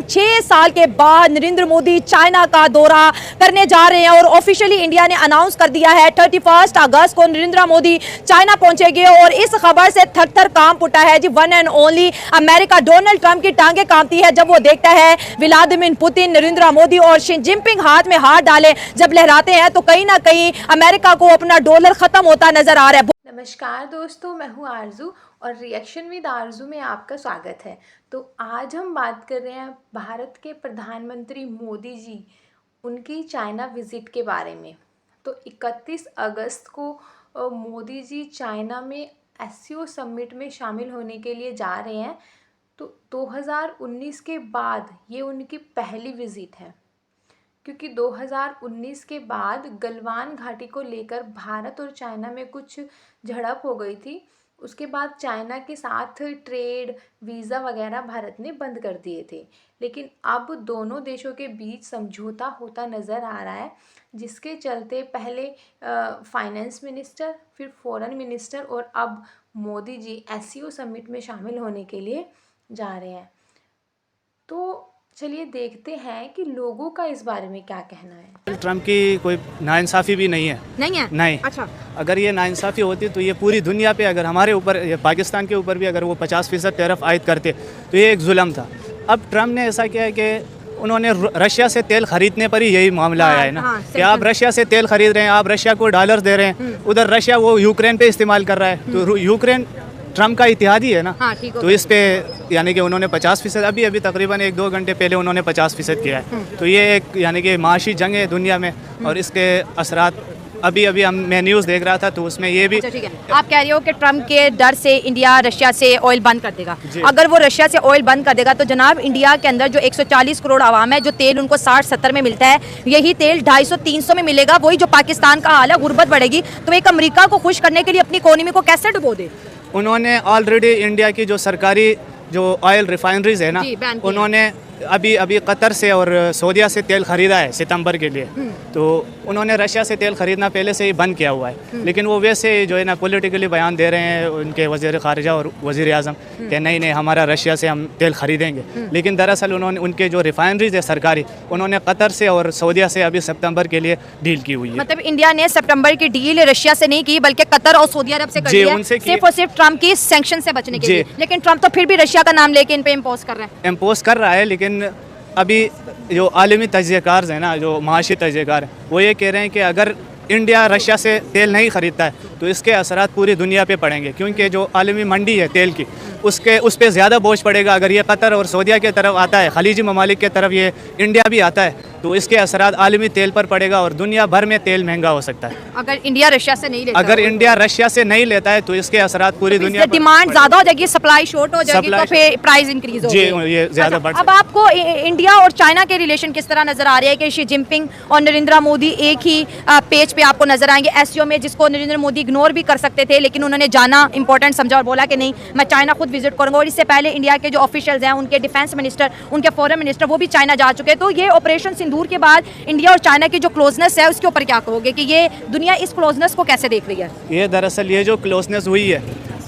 6 साल के बाद नरेंद्र मोदी चाइना का दौरा करने जा रहे हैं और ऑफिशियली इंडिया ने अनाउंस कर दिया है 31 अगस्त को नरेंद्र मोदी चाइना पहुंचेंगे। और इस खबर से थर-थर कांप उठा है जी। One and only America Donald Trump की टांगे कांपती है जब वो देखता है व्लादिमीर पुतिन, नरेंद्र मोदी और शी जिनपिंग हाथ में हाथ डाले जब लहराते हैं तो कहीं ना कहीं अमेरिका को अपना डॉलर खत्म होता नजर आ रहा है। नमस्कार दोस्तों, मैं हूँ आरजू और रिएक्शन विद आरजू में आपका स्वागत है। तो आज हम बात कर रहे हैं भारत के प्रधानमंत्री मोदी जी उनकी चाइना विज़िट के बारे में। तो 31 अगस्त को मोदी जी चाइना में एससीओ समिट में शामिल होने के लिए जा रहे हैं। तो 2019 के बाद ये उनकी पहली विज़िट है, क्योंकि 2019 के बाद गलवान घाटी को लेकर भारत और चाइना में कुछ झड़प हो गई थी। उसके बाद चाइना के साथ ट्रेड, वीज़ा वगैरह भारत ने बंद कर दिए थे। लेकिन अब दोनों देशों के बीच समझौता होता नज़र आ रहा है, जिसके चलते पहले फाइनेंस मिनिस्टर, फिर फॉरेन मिनिस्टर और अब मोदी जी एससीओ समिट में शामिल होने के लिए जा रहे हैं। तो चलिए देखते हैं कि लोगों का इस बारे में क्या कहना है। ट्रम्प की कोई नाइंसाफ़ी भी नहीं है। नहीं। अच्छा, अगर ये नाइंसाफ़ी होती तो ये पूरी दुनिया पे, अगर हमारे ऊपर, पाकिस्तान के ऊपर भी अगर वो 50% टैरिफ आयद करते तो ये एक जुल्म था। अब ट्रम्प ने ऐसा किया है कि उन्होंने रशिया से तेल खरीदने पर ही यही मामला आया है ना, कि आप रशिया से तेल खरीद रहे हैं, आप रशिया को डॉलर दे रहे हैं, उधर रशिया वो यूक्रेन पे इस्तेमाल कर रहा है। तो यूक्रेन ट्रम्प का इतिहादी है ना। तो इस पे यानी कि उन्होंने 50%, अभी तकरीबन 1-2 घंटे पहले उन्होंने 50% किया है। तो ये एक यानी कि माशी जंग है दुनिया में, और इसके असरात अभी मैं न्यूज़ देख रहा था तो उसमें ये भी। अच्छा, ठीक है। आप कह रहे हो कि ट्रम्प के डर से इंडिया रशिया से ऑयल बंद कर देगा। अगर वो रशिया से ऑयल बंद कर देगा तो जनाब इंडिया के अंदर जो 140 करोड़ आवाम है, जो तेल उनको 60-70 में मिलता है, यही तेल 250-300 में मिलेगा। वही जो पाकिस्तान का हाल है, गुर्बत बढ़ेगी। तो एक अमेरिका को खुश करने के लिए अपनी इकोनॉमी को कैसे डुबो दे? उन्होंने ऑलरेडी इंडिया की जो सरकारी जो ऑयल रिफाइनरीज है ना, उन्होंने अभी कतर से और सऊदीया से तेल ख़रीदा है सितंबर के लिए। तो उन्होंने रशिया से तेल ख़रीदना पहले से ही बंद किया हुआ है। लेकिन वो वैसे जो है ना पॉलिटिकली बयान दे रहे हैं उनके वज़ीर ख़ारिजा और वज़ीर आज़म कि नहीं हमारा रशिया से हम तेल ख़रीदेंगे। लेकिन दरअसल उन्होंने उनके जो रिफाइनरीज है सरकारी, उन्होंने कतर से और सऊदीया से अभी सितंबर के लिए डील की हुई है। मतलब इंडिया ने सितंबर की डील रशिया से नहीं की, बल्कि कतर और सऊदी अरब से कर दी है, सिर्फ और सिर्फ ट्रम्प की सैंक्शन से बचने के लिए। लेकिन ट्रम्प तो फिर भी रशिया का नाम लेके इन पे इम्पोज कर रहा है। लेकिन अभी जो आलमी तजज़ियाकार हैं ना, जो माशी तजज़ियाकार, वो ये कह रहे हैं कि अगर इंडिया रशिया से तेल नहीं ख़रीदता है तो इसके असरात पूरी दुनिया पे पड़ेंगे, क्योंकि जो आलमी मंडी है तेल की उस पर ज़्यादा बोझ पड़ेगा। अगर ये कतर और सऊदीया के तरफ आता है, खलीजी ममालिक के तरफ ये इंडिया भी आता है, तो इसके असरात आलमी तेल पर पड़ेगा और दुनिया भर में तेल महंगा हो सकता है। अगर इंडिया रशिया से नहीं लेता, अगर इंडिया रशिया से नहीं लेता है तो इसके असरात पूरी दुनिया, डिमांड ज़्यादा हो जाएगी, सप्लाई शॉर्ट हो जाएगी, तो फिर प्राइस इंक्रीज होगी। ये ज़्यादा बढ़। अब आपको इंडिया और चाइना के रिलेशन किस तरह नजर आ रहे हैं कि शी जिनपिंग और नरेंद्र मोदी एक ही पेज पे आपको नजर आएंगे एससीओ में, जिसको नरेंद्र मोदी इग्नोर भी कर सकते थे, लेकिन उन्होंने जाना इंपॉर्टेंट समझा और बोला कि नहीं मैं चाइना खुद विजिट करूंगा। और इससे पहले इंडिया के जो ऑफिशियल्स हैं, उनके डिफेंस मिनिस्टर, उनके फॉरेन मिनिस्टर, वो भी चाइना जा चुके हैं। तो ये ऑपरेशन सिंदूर के बाद इंडिया और चाइना की जो क्लोजनेस है उसके ऊपर क्या कहोगे कि ये दुनिया इस क्लोजनेस को कैसे देख रही है? ये दरअसल ये जो क्लोजनेस हुई है,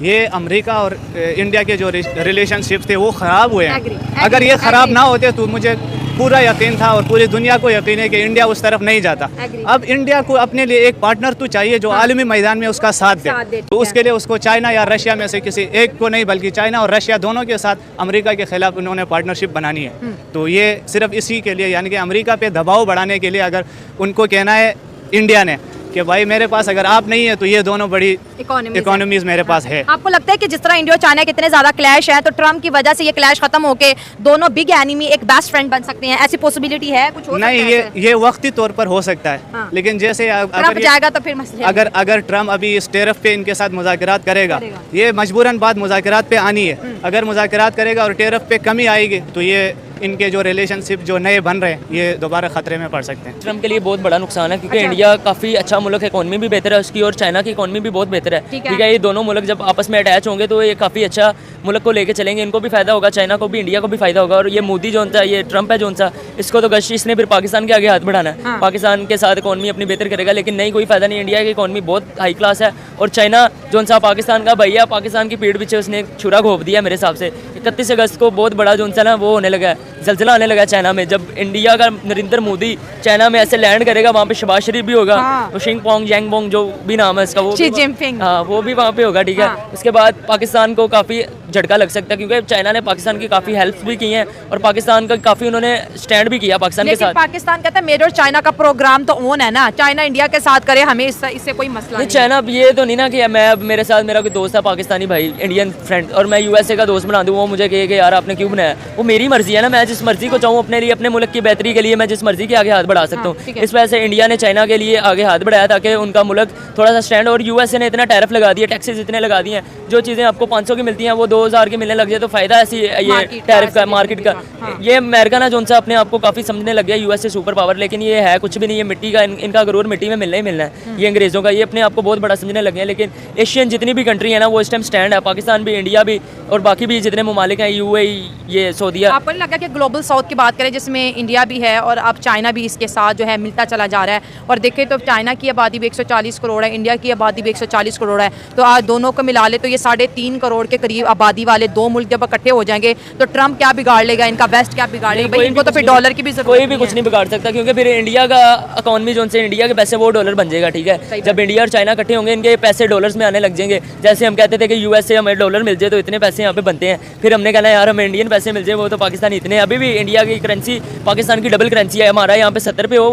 ये अमेरिका और इंडिया के जो रिलेशनशिप थे वो ख़राब हुए हैं। अगर ये ख़राब ना होते तो मुझे पूरा यकीन था और पूरी दुनिया को यकीन है कि इंडिया उस तरफ नहीं जाता। अब इंडिया को अपने लिए एक पार्टनर तो चाहिए जो आलमी मैदान में उसका साथ दे। तो उसके लिए उसको चाइना या रशिया में से किसी एक को नहीं, बल्कि चाइना और रशिया दोनों के साथ अमेरिका के खिलाफ उन्होंने पार्टनरशिप बनानी है। तो ये सिर्फ इसी के लिए, यानी कि अमेरिका पे दबाव बढ़ाने के लिए, अगर उनको कहना है इंडिया ने कि भाई मेरे पास अगर आप नहीं है तो ये दोनों बड़ी इकोनॉमीज मेरे पास है। आपको लगता है कि जिस तरह इंडिया और चाइना के इतने ज्यादा क्लैश है, तो ट्रम्प की वजह से ये क्लैश खत्म होके दोनों बिग एनिमी एक बेस्ट फ्रेंड बन सकते हैं? ऐसी पॉसिबिलिटी है? कुछ हो नहीं, ये वक्ती तौर पर हो सकता है। लेकिन जैसे अगर जाएगा तो फिर मसला, अगर ट्रम्प अभी इस टैरिफ पे इनके साथ मुज़ाकरात करेगा, ये मजबूरन बात मुज़ाकरात पे आनी है। अगर मुज़ाकरात करेगा और टैरिफ पे कमी आएगी तो ये इनके जो रिलेशनशिप जो नए बन रहे हैं ये दोबारा खतरे में पड़ सकते हैं। ट्रम्प के लिए बहुत बड़ा नुकसान है, क्योंकि इंडिया काफ़ी अच्छा मुल्क है, इकोनॉमी भी बेहतर है उसकी, और चाइना की इकोनॉमी भी बहुत बेहतर है। ठीक है, ये दोनों मुल्क जब आपस में अटैच होंगे तो ये काफ़ी अच्छा मुल्क को लेके चलेंगे। इनको भी फ़ायदा होगा, चाइना को भी, इंडिया को भी फ़ायदा होगा। और ये मोदी जो होता है, ये ट्रम्प है जो सा, इसको तो गश इसने फिर पाकिस्तान के आगे हाथ बढ़ाना है। पाकिस्तान के साथ इकोनॉमी अपनी बेहतर करेगा, लेकिन नहीं, कोई फ़ायदा नहीं। इंडिया की इकोनॉमी बहुत हाई क्लास है और चाइना जो सा पाकिस्तान का भैया, पाकिस्तान की पीठ पीछे उसने छुरा घोप दिया मेरे हिसाब से। 31 अगस्त को बहुत बड़ा जो ना वो होने लगा है, जल्जला आने लगा चाइना में। जब इंडिया का नरेंद्र मोदी चाइना में ऐसे लैंड करेगा, वहाँ पे शहबाज शरीफ भी होगा, तो शिंगपोंग यांगबोंग जो भी नाम है इसका, वो शी जिनपिंग, हाँ वो भी वहाँ पे होगा, ठीक है। उसके बाद पाकिस्तान को काफ़ी झटका लग सकता है, क्योंकि चाइना ने पाकिस्तान की काफ़ी हेल्प भी की है और पाकिस्तान का काफ़ी उन्होंने स्टैंड भी किया पाकिस्तान के साथ। पाकिस्तान कहता है मेरे और चाइना का प्रोग्राम तो ऑन है ना, चाइना इंडिया के साथ करे, हमें इससे कोई मसला नहीं। चाइना ये तो नहीं ना कि मैं मेरे साथ मेरा कोई दोस्त है पाकिस्तानी भाई, इंडियन फ्रेंड, और मैं यूएसए का दोस्त बना दूँ, वो मुझे कहे कि यार आपने क्यों बनाया, वो मेरी मर्जी है ना, मैं जिस मर्जी को चाहूँ अपने लिए, अपने मुल्क की बेहतरी के लिए मैं जिस मर्जी के आगे हाथ बढ़ा सकता हूँ। इस वजह से इंडिया ने चाइना के लिए आगे हाथ बढ़ाया ताकि उनका मुल्क थोड़ा सा स्टैंड, और यूएसए ने इतना टैरिफ लगा दिया, टैक्सेस इतने लगा दिए हैं, जो चीज़ें आपको 500 की मिलती हैं वो 2000 की मिलने लग जाए, तो फायदा ऐसी ये टैरिफ का, मार्केट का। ये अमेरिका ना जो उनसे अपने आप को काफ़ी समझने लग गया, यूएसए सुपर पावर, लेकिन ये है कुछ भी नहीं, ये मिट्टी का, इनका गरूर मिट्टी में मिलना ही मिलना है, ये अंग्रेज़ों का, ये अपने आप को बहुत बड़ा समझने लग गए हैं। लेकिन एशियन जितनी भी कंट्री है ना वो इस टाइम स्टैंड है, पाकिस्तान भी, इंडिया भी, और बाकी भी जितने ममालिक हैं, यूएई, ये सऊदीया। आपको नहीं लगा कि ग्लोबल साउथ की बात करें जिसमें इंडिया भी है और अब चाइना भी इसके साथ जो है मिलता चला जा रहा है, और देखें तो चाइना की आबादी भी 140 करोड़ है, इंडिया की आबादी भी 140 करोड़ है, तो आज दोनों को मिला ले तो ये 3.5 करोड़ के करीब आबादी वाले दो मुल्क जब इकट्ठे हो जाएंगे तो ट्रम्प क्या बिगाड़ लेगा, इनका वेस्ट क्या बिगाड़ लेगा, इनको तो फिर डॉलर की भी जरूरत, कोई भी कुछ नहीं बिगाड़ सकता, क्योंकि फिर इंडिया का इकॉनमी जो से इंडिया के पैसे वो डॉलर बन जाएगा, ठीक है। जब इंडिया और चाइना इकट्ठे होंगे इनके पैसे डॉलर्स में आने लग जाएंगे। जैसे हम कहते थे कि यूएस से हमें डॉलर मिल जाए तो इतने पैसे यहाँ पे बनते हैं, फिर हमने कहना यार हमें इंडियन पैसे मिल जाए, वो तो पाकिस्तानी इतने, अभी भी इंडिया की करेंसी पाकिस्तान की डबल करेंसी है, हमारा यहाँ पे 70 रुपये हो,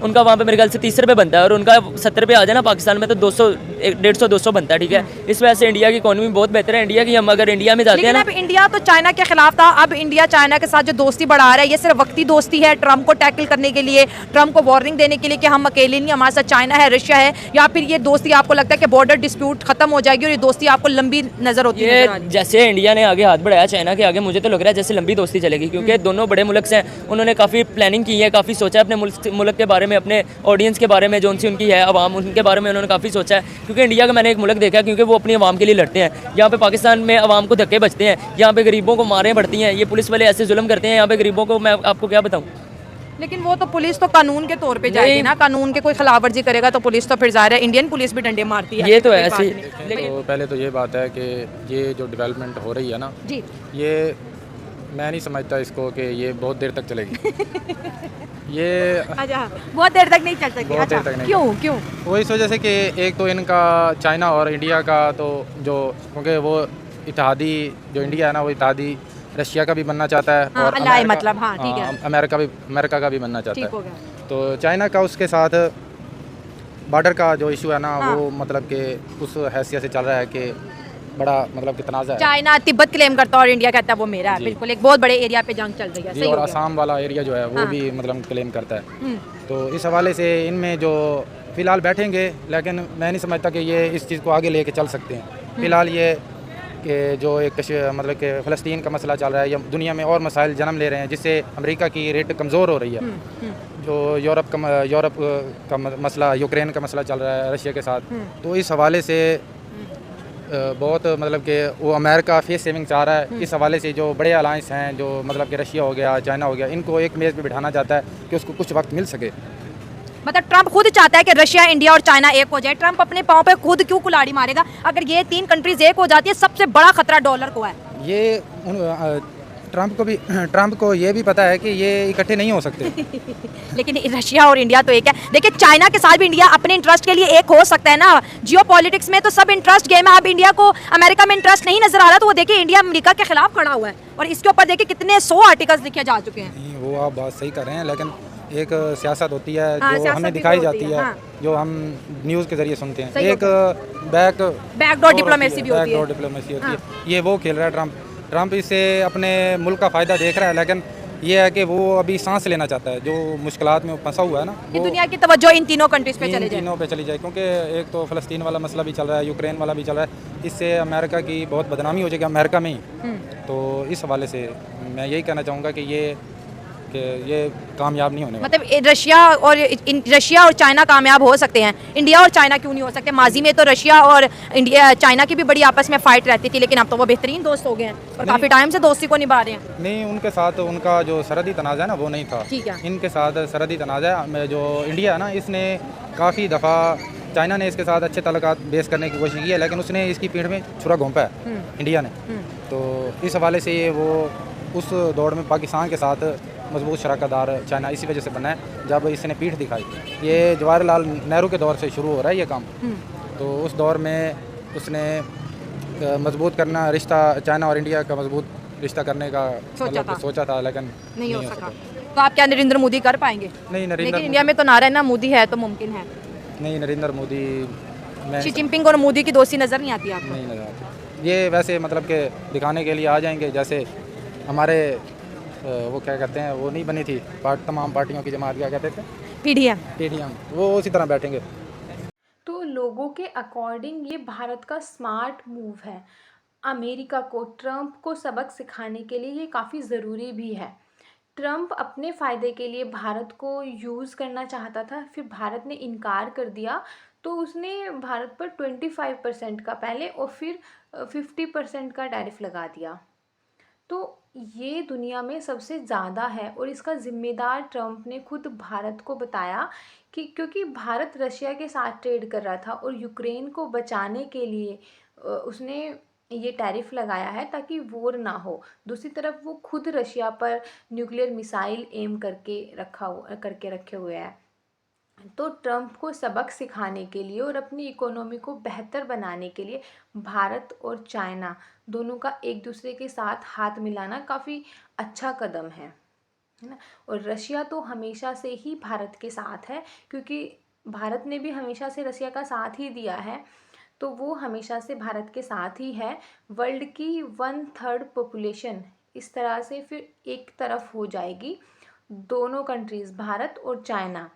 उनका वहाँ पे मेरे ख्याल से 30 रुपये बनता है, और उनका 70 रुपये आ जाए ना पाकिस्तान में तो 150-200 बनता है, ठीक है। इस वजह से इंडिया की इकॉनमी बहुत बेहतर है इंडिया की। हम अगर इंडिया में जाते हैं ना, इंडिया तो चाइना के खिलाफ था, अब इंडिया चाइना के साथ जो दोस्ती बढ़ा रहा है ये सिर्फ वक्ती दोस्ती है, ट्रम्प को टैकल करने के लिए, ट्रम्प को वार्निंग देने के लिए कि हम अकेले नहीं, हमारे साथ चाइना है, रशिया है, या फिर ये दोस्ती आपको लगता है कि बॉर्डर डिस्प्यूट खत्म हो जाएगी और ये दोस्ती आपको लंबी नजर होती है? जैसे इंडिया ने आगे हाथ बढ़ाया चाइना के आगे, मुझे तो लग रहा है जैसे लंबी दोस्ती चलेगी, क्योंकि दोनों बड़े मुल्क से उन्होंने काफ़ी प्लानिंग की है, काफ़ी सोचा है अपने मुल्क के बारे में, अपने ऑडियंस के बारे में, जो उनसी उनकी है आवाम, उनके बारे में उन्होंने काफ़ी सोचा है। क्योंकि इंडिया का मैंने एक मुल्क देखा, क्योंकि वो अपनी आवाम के लिए लड़ते हैं, यहाँ पे पाकिस्तान में आवाम को धक्के बजते हैं, यहाँ पे गरीबों को मारें पड़ती हैं, ये पुलिस वाले ऐसे जुल्म करते हैं यहाँ पे गरीबों को, मैं आपको क्या बताऊँ। लेकिन वो तो पुलिस तो कानून के तौर पे जाएगी ना, कानून के कोई खिलाफ वर्जी करेगा तो पुलिस तो फिर जाहिर है, इंडियन पुलिस भी डंडे मारती है, ये तो है ऐसे। तो पहले तो ये बात है कि ये जो डेवलपमेंट हो रही है ना जी, ये मैं नहीं समझता इसको कि ये बहुत देर तक चलेगी। ये अच्छा बहुत देर तक नहीं चल सकती, बहुत देर तक नहीं। क्यों? वो इस वजह से कि एक तो इनका चाइना और इंडिया का तो जो, क्योंकि वो इत्तेहादी जो इंडिया है ना वो इत्तेहादी रशिया का भी बनना चाहता है, और मतलब हाँ ठीक है, अमेरिका का भी बनना चाहता है। तो चाइना का उसके साथ बॉर्डर का जो इशू है ना वो मतलब कि उस हैसियत से चल रहा है कि बड़ा मतलब कि तनाज़ा है। चाइना तिब्बत क्लेम करता है और इंडिया कहता है वो मेरा है, बिल्कुल एक बहुत बड़े एरिया पे जंग चल रही है। जी, और आसाम वाला एरिया जो है वो भी मतलब क्लेम करता है। तो इस हवाले से इनमें जो फ़िलहाल बैठेंगे, लेकिन मैं नहीं समझता कि ये इस चीज़ को आगे लेके चल सकते हैं। फ़िलहाल ये कि जो एक मतलब कि फ़लस्तीन का मसला चल रहा है या दुनिया में और मसाइल जन्म ले रहे हैं जिससे अमेरिका की रेट कमज़ोर हो रही है। जो यूरोप का मसला, यूक्रेन का मसला चल रहा है रशिया के साथ, तो इस हवाले से बहुत मतलब कि वो अमेरिका फेस सेविंग चाह रहा है। इस हवाले से जो बड़े अलायंस हैं, जो मतलब कि रशिया हो गया, चाइना हो गया, इनको एक मेज़ पे बिठाना चाहता है कि उसको कुछ वक्त मिल सके। मतलब ट्रम्प खुद चाहता है कि रशिया, इंडिया और चाइना एक हो जाए। ट्रम्प अपने पाँव पे खुद क्यों कुल्हाड़ी मारेगा? अगर ये 3 कंट्रीज एक हो जाती है, सबसे बड़ा खतरा डॉलर को है। ये ट्रम्प को ये भी पता है कि ये इकट्ठे नहीं हो सकते। लेकिन रशिया और इंडिया तो एक है। देखिए चाइना के साथ भी इंडिया अपने इंटरेस्ट के लिए एक हो सकता है ना। जियो पॉलिटिक्स में तो सब इंटरेस्ट गेम है। अब इंडिया को अमेरिका में इंटरेस्ट नहीं नजर आ रहा, तो वो देखिए इंडिया अमेरिका के खिलाफ खड़ा हुआ है और इसके ऊपर देखिए कितने 100 आर्टिकल्स लिखे जा चुके हैं। वो आप बात सही कर रहे हैं, लेकिन एक सियासत होती है जो हमें दिखाई जाती है, जो हम न्यूज़ के जरिए सुनते हैं। एक बैकडोर डिप्लोमेसी भी होती है। ये वो खेल रहा है ट्रम्प इससे अपने मुल्क का फ़ायदा देख रहा है, लेकिन ये है कि वो अभी सांस लेना चाहता है। जो मुश्किलात में फंसा हुआ है ना, कि दुनिया की तवज्जो इन तीनों कंट्रीज पे चली जाए, तीनों पे चली जाए, क्योंकि एक तो फ़लस्तीन वाला मसला भी चल रहा है, यूक्रेन वाला भी चल रहा है। इससे अमेरिका की बहुत बदनामी हो जाएगी अमेरिका में ही। तो इस हवाले से मैं यही कहना चाहूँगा कि ये कामयाब नहीं होने वाला। मतलब रशिया और चाइना कामयाब हो सकते हैं, इंडिया और चाइना क्यों नहीं हो सकते? माजी में तो रशिया और इंडिया चाइना की भी बड़ी आपस में फाइट रहती थी, लेकिन अब तो वो बेहतरीन दोस्त हो गए हैं और काफ़ी टाइम से दोस्ती को निभा रहे हैं। नहीं, उनके साथ उनका जो सरहदी तनाज़ा है ना वो नहीं था। इनके साथ सरहदी तनाज़ा जो इंडिया है ना, इसने काफ़ी दफ़ा चाइना ने इसके साथ अच्छे ताल्लुकात बेस करने की कोशिश की है, लेकिन उसने इसकी पीठ में छुरा घोंपा है इंडिया ने। तो इस हवाले से ये वो उस दौड़ में पाकिस्तान के साथ मजबूत शराकतदार चाइना इसी वजह से बना है जब इसने पीठ दिखाई। ये जवाहरलाल नेहरू के दौर से शुरू हो रहा है ये काम। तो उस दौर में उसने मजबूत करना रिश्ता चाइना और इंडिया का मजबूत रिश्ता करने का सोचा था लेकिन नहीं हो सका। तो आप क्या नरेंद्र मोदी कर पाएंगे? नहीं, लेकिन इंडिया में तो नारा है ना, मोदी है तो मुमकिन है। नहीं, नरेंद्र मोदी शी जिनपिंग और मोदी की दोस्ती नजर नहीं आती आपको? नहीं नजर आती। ये वैसे मतलब के दिखाने के लिए आ जाएंगे, जैसे हमारे वो क्या कहते हैं, वो नहीं बनी थी तमाम पार्टियों की जमात, क्या कहते थे, पीडीएम, वो उसी तरह बैठेंगे। तो लोगों के अकॉर्डिंग ये भारत का स्मार्ट मूव है। अमेरिका को, ट्रंप को सबक सिखाने के लिए ये काफ़ी ज़रूरी भी है। ट्रंप अपने फ़ायदे के लिए भारत को यूज़ करना चाहता था, फिर भारत ने इनकार कर दिया, तो उसने भारत पर 25% का पहले और फिर 50% का टैरिफ लगा दिया। तो ये दुनिया में सबसे ज़्यादा है और इसका ज़िम्मेदार ट्रंप ने खुद भारत को बताया कि क्योंकि भारत रशिया के साथ ट्रेड कर रहा था और यूक्रेन को बचाने के लिए उसने ये टैरिफ लगाया है ताकि वॉर ना हो। दूसरी तरफ वो खुद रशिया पर न्यूक्लियर मिसाइल एम करके रखे हुए हैं। तो ट्रंप को सबक सिखाने के लिए और अपनी इकोनॉमी को बेहतर बनाने के लिए भारत और चाइना दोनों का एक दूसरे के साथ हाथ मिलाना काफ़ी अच्छा कदम है ना। और रशिया तो हमेशा से ही भारत के साथ है, क्योंकि भारत ने भी हमेशा से रशिया का साथ ही दिया है, तो वो हमेशा से भारत के साथ ही है। वर्ल्ड की 1/3 पॉपुलेशन इस तरह से फिर एक तरफ हो जाएगी। दोनों कंट्रीज़ भारत और चाइना,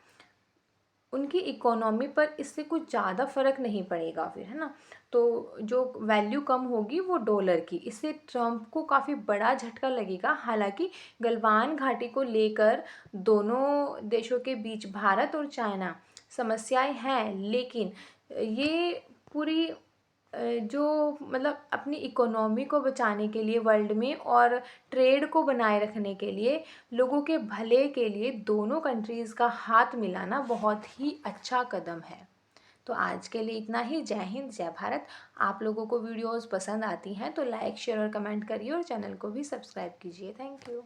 उनकी इकोनॉमी पर इससे कुछ ज़्यादा फ़र्क नहीं पड़ेगा फिर, है ना। तो जो वैल्यू कम होगी वो डॉलर की, इससे ट्रंप को काफ़ी बड़ा झटका लगेगा। हालांकि गलवान घाटी को लेकर दोनों देशों के बीच भारत और चाइना समस्याएं हैं, लेकिन ये पूरी जो मतलब अपनी इकोनॉमी को बचाने के लिए वर्ल्ड में और ट्रेड को बनाए रखने के लिए, लोगों के भले के लिए दोनों कंट्रीज़ का हाथ मिलाना बहुत ही अच्छा कदम है। तो आज के लिए इतना ही। जय हिंद, जय भारत। आप लोगों को वीडियोस पसंद आती हैं तो लाइक, शेयर और कमेंट करिए और चैनल को भी सब्सक्राइब कीजिए। Thank you.